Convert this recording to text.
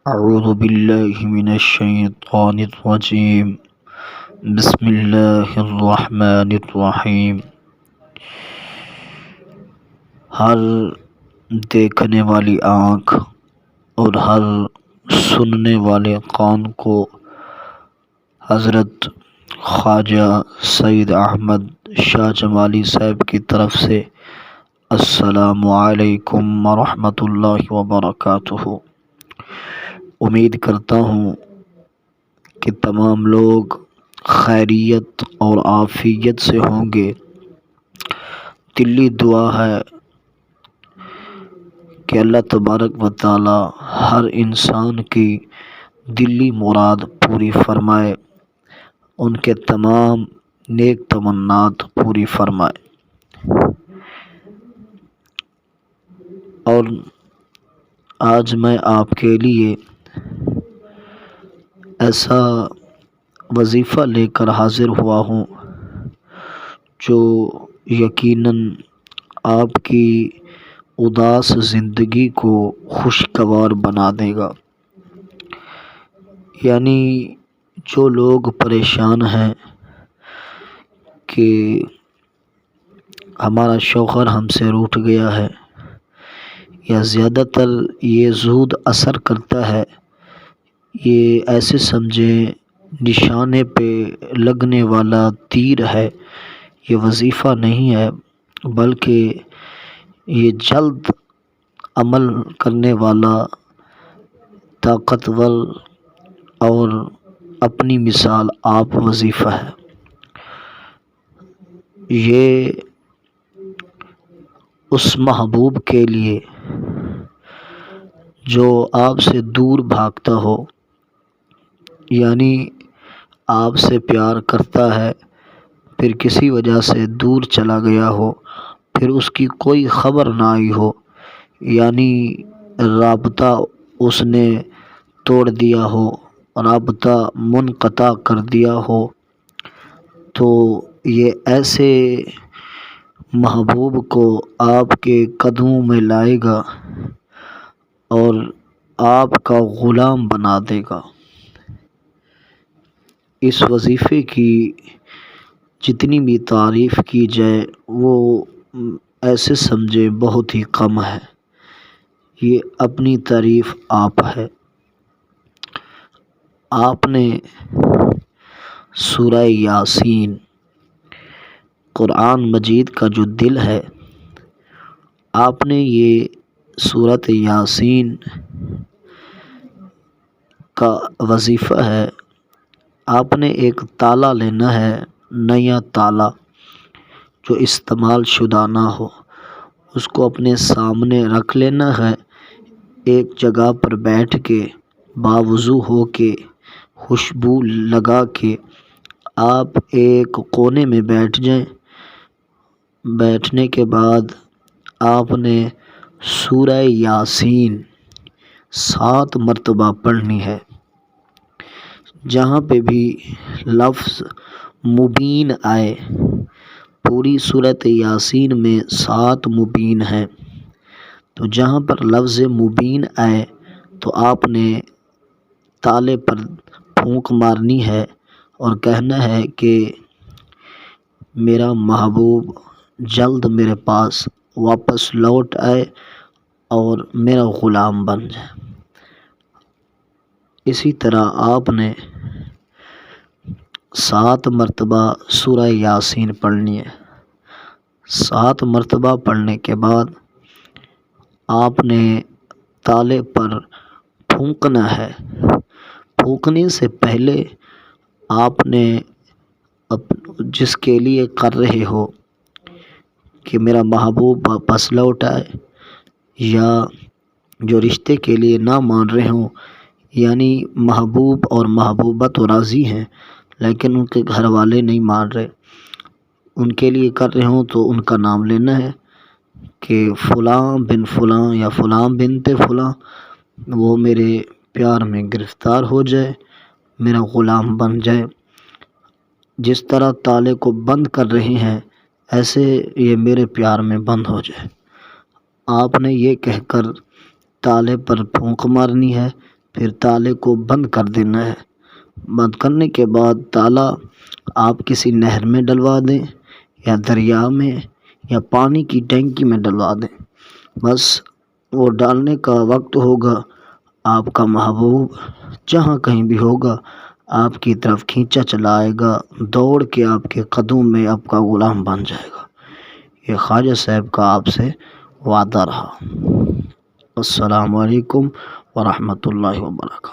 اعوذ باللہ من الشیطان الرجیم بسم اللہ الرحمن الرحیم۔ ہر دیکھنے والی آنکھ اور ہر سننے والے کان کو حضرت خواجہ سید احمد شاہ جمالی صاحب کی طرف سے السلام علیکم ورحمۃ اللہ وبرکاتہ۔ امید کرتا ہوں کہ تمام لوگ خیریت اور عافیت سے ہوں گے۔ دلی دعا ہے کہ اللہ تبارک و تعالی ہر انسان کی دلی مراد پوری فرمائے، ان کے تمام نیک تمنات پوری فرمائے۔ اور آج میں آپ کے لیے ایسا وظیفہ لے کر حاضر ہوا ہوں جو یقیناً آپ کی اداس زندگی کو خوشگوار بنا دے گا۔ یعنی جو لوگ پریشان ہیں کہ ہمارا شوہر ہم سے روٹھ گیا ہے، یا زیادہ تر یہ زود اثر کرتا ہے، یہ ایسے سمجھیں نشانے پہ لگنے والا تیر ہے، یہ وظیفہ نہیں ہے بلکہ یہ جلد عمل کرنے والا طاقتور اور اپنی مثال آپ وظیفہ ہے۔ یہ اس محبوب کے لیے جو آپ سے دور بھاگتا ہو، یعنی آپ سے پیار کرتا ہے پھر کسی وجہ سے دور چلا گیا ہو، پھر اس کی کوئی خبر نہ آئی ہو، یعنی رابطہ اس نے توڑ دیا ہو، رابطہ منقطع کر دیا ہو، تو یہ ایسے محبوب کو آپ کے قدموں میں لائے گا اور آپ کا غلام بنا دے گا۔ اس وظیفے کی جتنی بھی تعریف کی جائے وہ ایسے سمجھے بہت ہی کم ہے۔ یہ اپنی تعریف آپ ہے۔ آپ نے سورہ یاسین، قرآن مجید کا جو دل ہے، آپ نے یہ سورۃ یاسین کا وظیفہ ہے۔ آپ نے ایک تالا لینا ہے، نیا تالا جو استعمال شدہ نہ ہو، اس کو اپنے سامنے رکھ لینا ہے۔ ایک جگہ پر بیٹھ کے باوضو ہو کے خوشبو لگا کے آپ ایک کونے میں بیٹھ جائیں۔ بیٹھنے کے بعد آپ نے سورہ یاسین 7 مرتبہ پڑھنی ہے۔ جہاں پہ بھی لفظ مبین آئے، پوری سورۃ یاسین میں 7 مبین ہیں، تو جہاں پر لفظ مبین آئے تو آپ نے تالے پر پھونک مارنی ہے اور کہنا ہے کہ میرا محبوب جلد میرے پاس واپس لوٹ آئے اور میرا غلام بن جائے۔ اسی طرح آپ نے 7 مرتبہ سورہ یاسین پڑھنی ہے۔ 7 مرتبہ پڑھنے کے بعد آپ نے تالے پر پھونکنا ہے۔ پھونکنے سے پہلے آپ نے جس کے لیے کر رہے ہو کہ میرا محبوب واپس لوٹ آئے، یا جو رشتے کے لیے نہ مان رہے ہوں، یعنی محبوب اور محبوبہ تو راضی ہیں لیکن ان کے گھر والے نہیں مان رہے، ان کے لیے کر رہے ہوں تو ان کا نام لینا ہے کہ فلاں بن فلاں یا فلاں بنت فلاں وہ میرے پیار میں گرفتار ہو جائے، میرا غلام بن جائے۔ جس طرح تالے کو بند کر رہے ہیں ایسے یہ میرے پیار میں بند ہو جائے۔ آپ نے یہ کہہ کر تالے پر پھونک مارنی ہے، پھر تالے کو بند کر دینا ہے۔ بند کرنے کے بعد تالا آپ کسی نہر میں ڈلوا دیں یا دریا میں یا پانی کی ٹینکی میں ڈلوا دیں۔ بس وہ ڈالنے کا وقت ہوگا، آپ کا محبوب جہاں کہیں بھی ہوگا آپ کی طرف کھینچا چلا آئے گا، دوڑ کے آپ کے قدموں میں آپ کا غلام بن جائے گا۔ یہ خواجہ صاحب کا آپ سے وعدہ رہا۔ السلام علیکم ورحمۃ اللہ وبرکاتہ۔